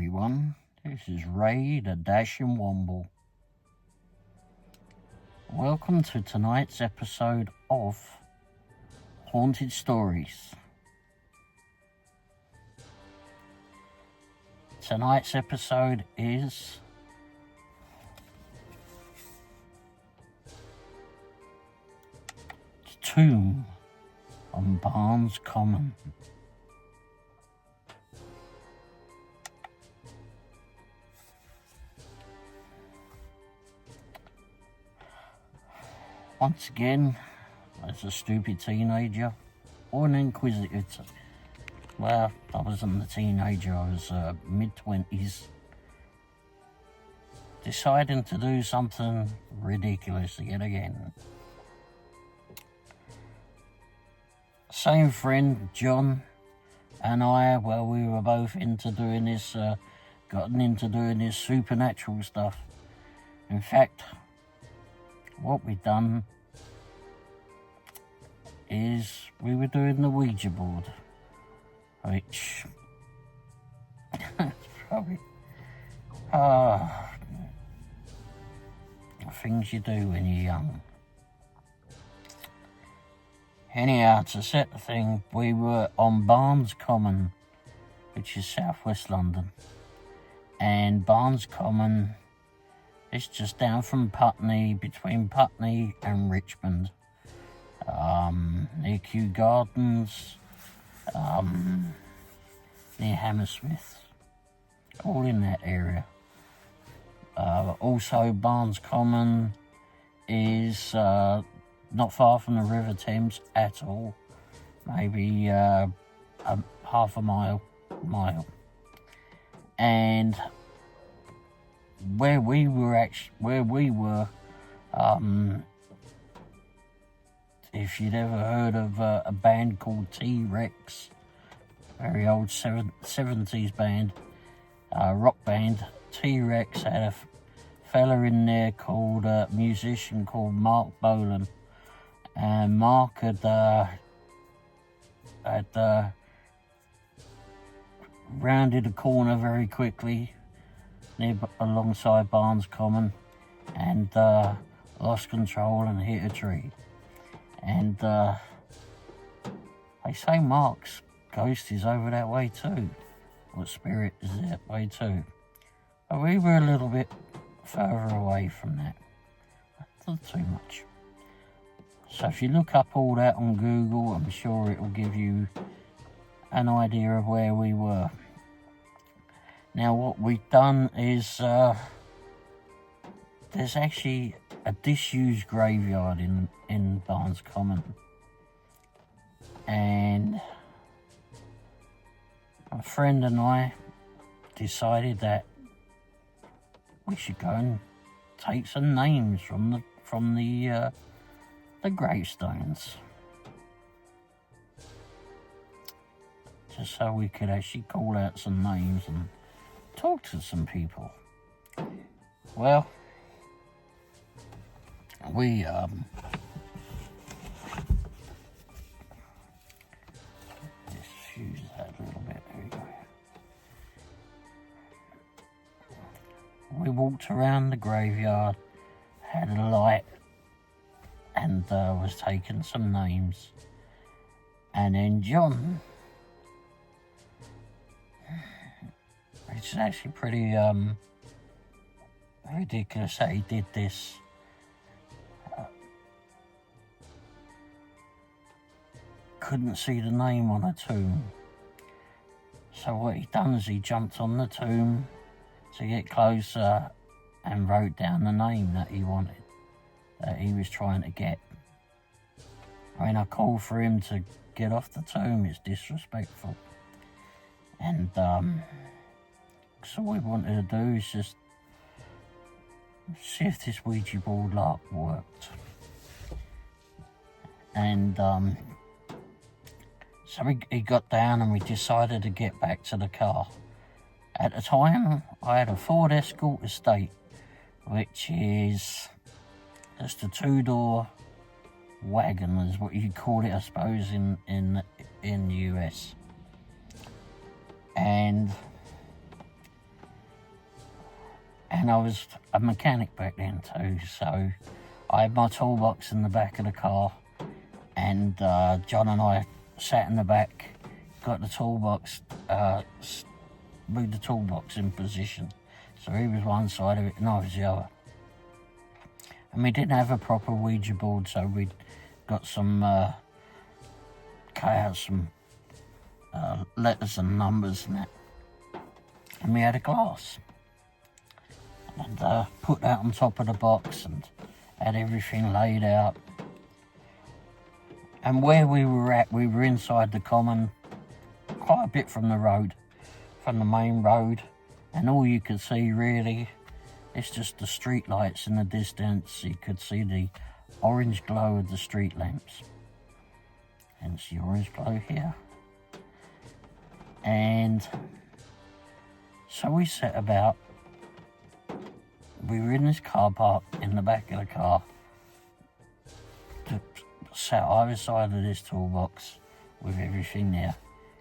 everyone, this is Ray the Dashing Womble. Welcome to tonight's episode of Haunted Stories. Tonight's episode is The Tomb on Barnes Common. Once again, as a stupid teenager, or an inquisitive, well, I wasn't a teenager, I was mid-20s, deciding to do something ridiculous yet again. Same friend, John, and I, well, we were both into doing this, gotten into doing this supernatural stuff. In fact, what we'd done is we were doing the Ouija board, which probably things you do when you're young. Anyhow, to set the thing, we were on Barnes Common, which is southwest London, and Barnes Common, it's just down from Putney, between Putney and Richmond, near Kew Gardens, near Hammersmith, all in that area. Also, Barnes Common is not far from the River Thames at all, maybe half a mile. And where we were, if you'd ever heard of a band called T-Rex, very old 70s band, rock band, T-Rex had a fella in there called, musician called Mark Bolan, and Mark had rounded a corner very quickly alongside Barnes Common, and lost control and hit a tree. And they say Mark's ghost is over that way too, or spirit is that way too. But we were a little bit further away from that, not too much. So if you look up all that on Google, I'm sure it will give you an idea of where we were. Now what we've done is, there's actually a disused graveyard in Barnes Common. And my friend and I decided that we should go and take some names from the gravestones, just so we could actually call out some names and talk to some people. Well, we just use that a little bit. There we go. We walked around the graveyard, had a light, and was taking some names. And then John, which is actually pretty ridiculous that he did this. Couldn't see the name on a tomb. So what he done is he jumped on the tomb to get closer and wrote down the name that he wanted, that he was trying to get. I mean, I called for him to get off the tomb, it's disrespectful. And so what we wanted to do is just see if this Ouija board lark worked. And so he got down and we decided to get back to the car. At the time, I had a Ford Escort Estate, which is just a two-door wagon, is what you call it, I suppose, in the US. And And I was a mechanic back then too, so I had my toolbox in the back of the car, and John and I sat in the back, got the toolbox, moved the toolbox in position. So he was one side of it and I was the other. And we didn't have a proper Ouija board, so we'd got some, cut out some letters and numbers and that. And we had a glass. And put that on top of the box and had everything laid out. And where we were at, we were inside the common, quite a bit from the road, from the main road. And all you could see really, it's just the street lights in the distance. You could see the orange glow of the street lamps. Hence the orange glow here. And so we set about. We were in this car park in the back of the car, sat either side of this toolbox with everything there,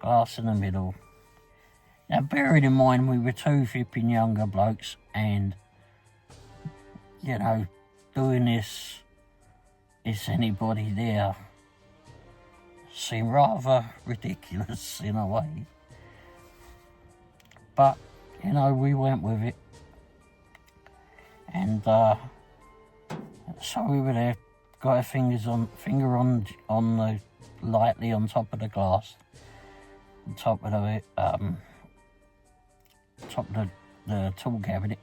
glass in the middle. Now bearing in mind we were two flipping younger blokes, and you know, doing this, is anybody there, seemed rather ridiculous in a way. But, you know, we went with it. And so we were there, got our finger on the lightly on top of the glass, on top of the tool cabinet,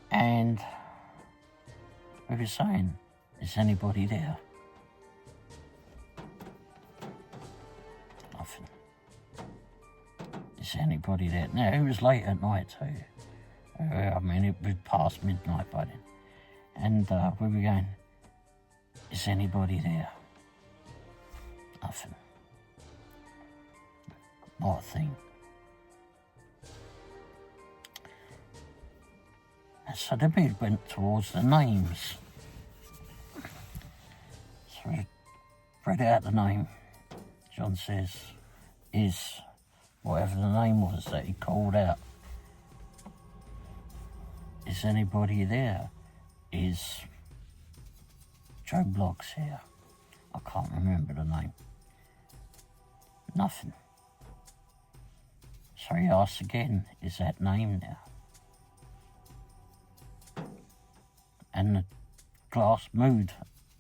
and we were saying, "Is anybody there?" Nothing. Is anybody there? Now it was late at night too. I mean, it was past midnight by then. And we were going, "Is anybody there?" Nothing. Not a thing. And so then we went towards the names. So we read out the name. John says, "Is," whatever the name was that he called out. "Is anybody there? Is Joe Blocks here?" I can't remember the name. Nothing. So he asked again, "Is that name there?" And the glass moved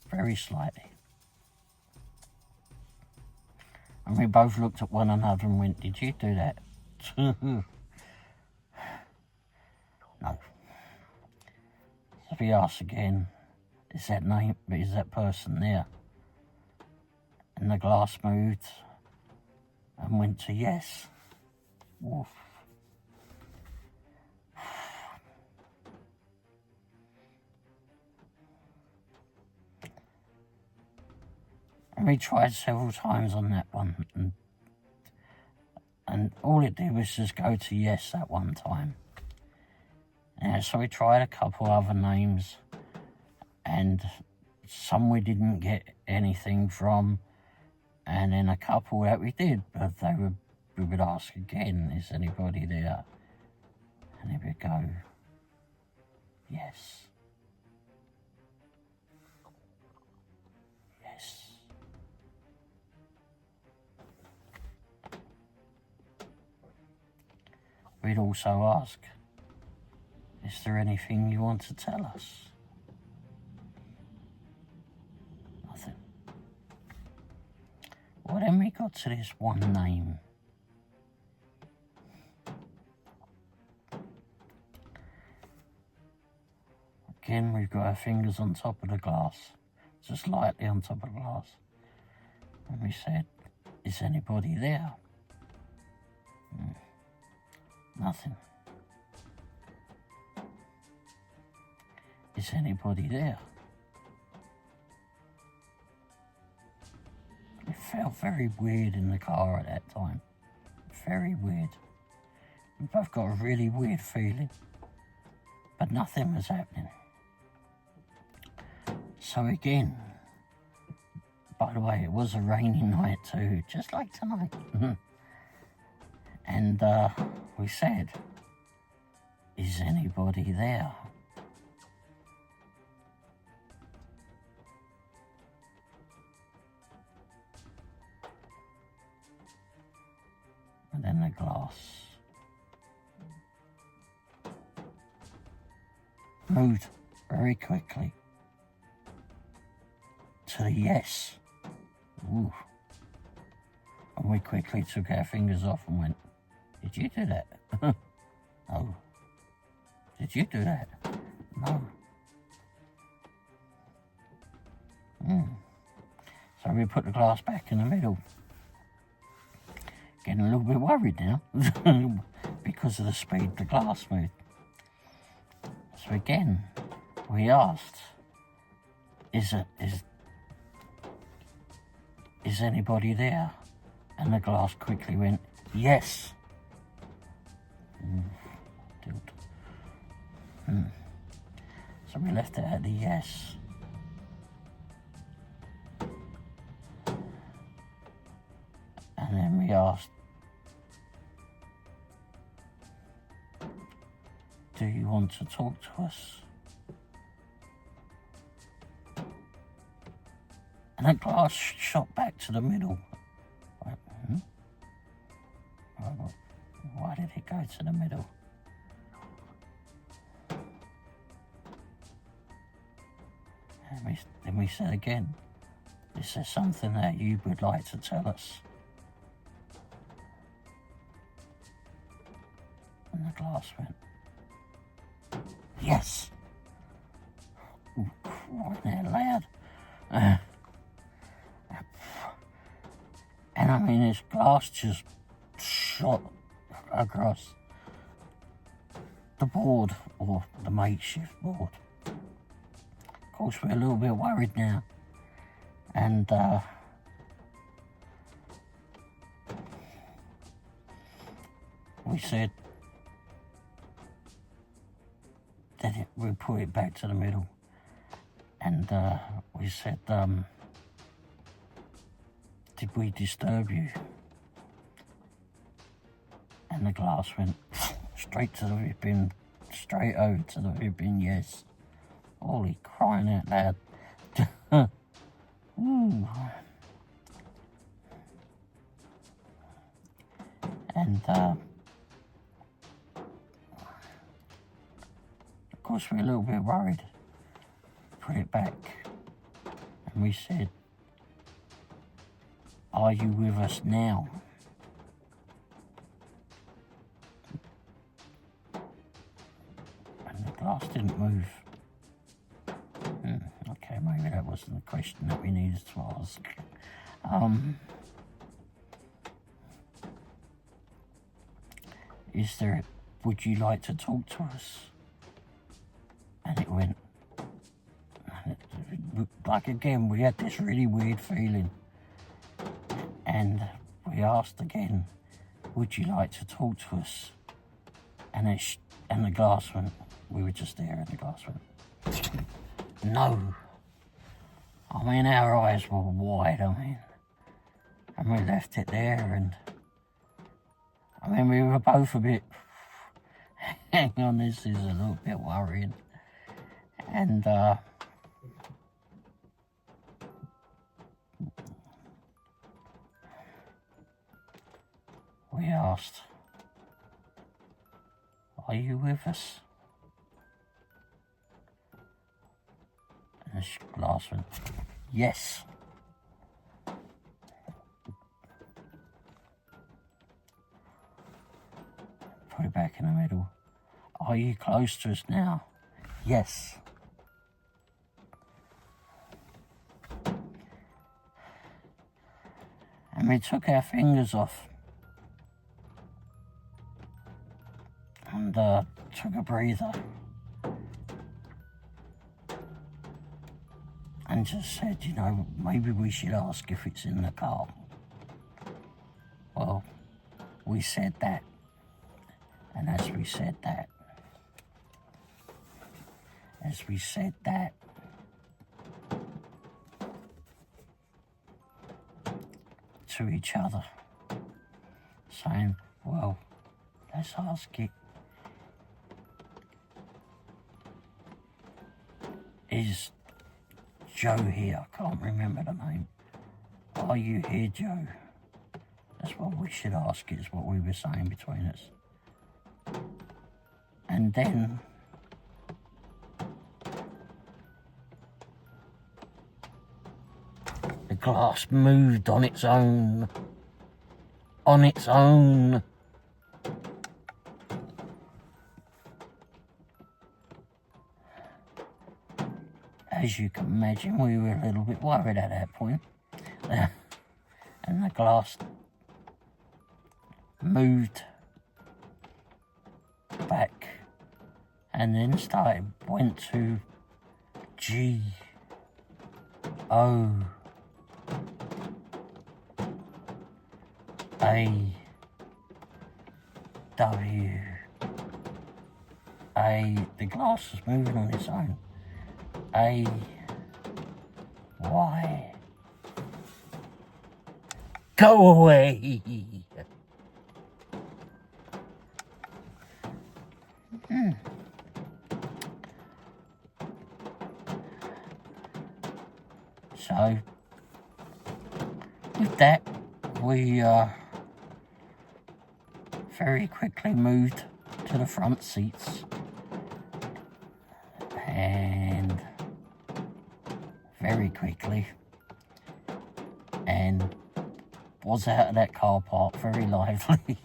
very slightly. And we both looked at one another and went, "Did you do that?" No. So he asked again, "Is that person there?" And the glass moved and went to yes. Woof. And we tried several times on that one, and all it did was just go to yes that one time. So we tried a couple other names, and some we didn't get anything from, and then a couple that we did, but we would ask again, "Is anybody there?" And they would go, "Yes. Yes." We'd also ask, "Is there anything you want to tell us?" Nothing. Well, then we got to this one name. Again, we've got our fingers on top of the glass, just lightly on top of the glass. And we said, "Is anybody there?" Nothing. "Is anybody there?" It felt very weird in the car at that time. Very weird. We both got a really weird feeling, but nothing was happening. So again, by the way, it was a rainy night too, just like tonight. And we said, Is anybody there? And then the glass moved very quickly to the yes. Ooh. And we quickly took our fingers off and went, did you do that? No. Did you do that? No. So we put the glass back in the middle. Getting a little bit worried now because of the speed the glass moved. So again, we asked, is anybody there? And the glass quickly went, yes. So we left it at the yes. And then we asked, do you want to talk to us? And the glass shot back to the middle. Like, why did it go to the middle? And then we said again, is there something that you would like to tell us? And the glass went, yes. Right there, loud. And I mean, this glass just shot across the board, or the makeshift board. Of course, we're a little bit worried now. And we said that we put it back to the middle. And we said, did we disturb you? And the glass went straight to the ribbon, straight over to the ribbon, yes. Holy crying out loud. Ooh. And of course we're a little bit worried. Put it back. And we said, are you with us now? And the glass didn't move. Okay, maybe that wasn't the question that we needed to ask. Would you like to talk to us? And it went, like again, we had this really weird feeling. And we asked again, would you like to talk to us? And the glass went, we were just there and the glass went, no. I mean, our eyes were wide, and we left it there, and we were both a bit, hang on, this is a little bit worrying. And we asked, are you with us? And the glass went, yes. Put it back in the middle. Are you close to us now? Yes. And we took our fingers off and took a breather and just said, maybe we should ask if it's in the car. Well, we said that, and as we said that to each other, saying, well, let's ask it is Joe here? I can't remember the name. Are you here, Joe? That's what we should ask, is what we were saying between us. And then the glass moved on its own. On its own. As you can imagine, we were a little bit worried at that point. And the glass moved back and then went to G O A W A. The glass was moving on its own. A Y. Go away. So, with that, we very quickly moved to the front seats and very quickly and was out of that car park very lively.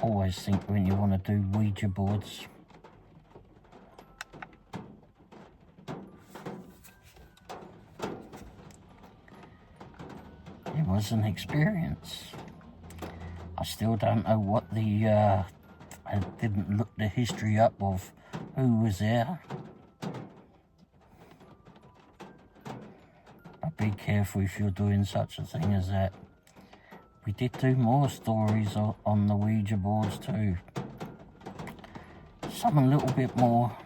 Always think when you want to do Ouija boards, it was an experience. I still don't know what the I didn't look the history up of who was there. But be careful if you're doing such a thing as that. We did do more stories on the Ouija boards too. Some a little bit more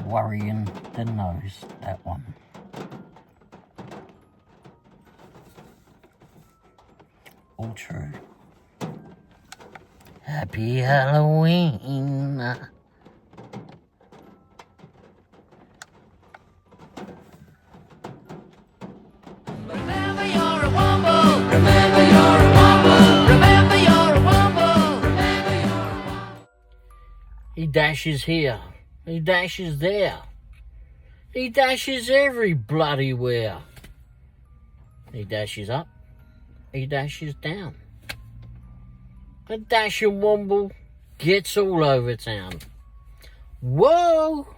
worrying than those, that one. All true. Happy Halloween. Remember you're a Womble. Remember you're a Womble. Remember you're a Womble. Remember you're a Womble. He dashes here. He dashes there. He dashes every bloody where. He dashes up. He dashes down. A dashing Womble gets all over town. Whoa!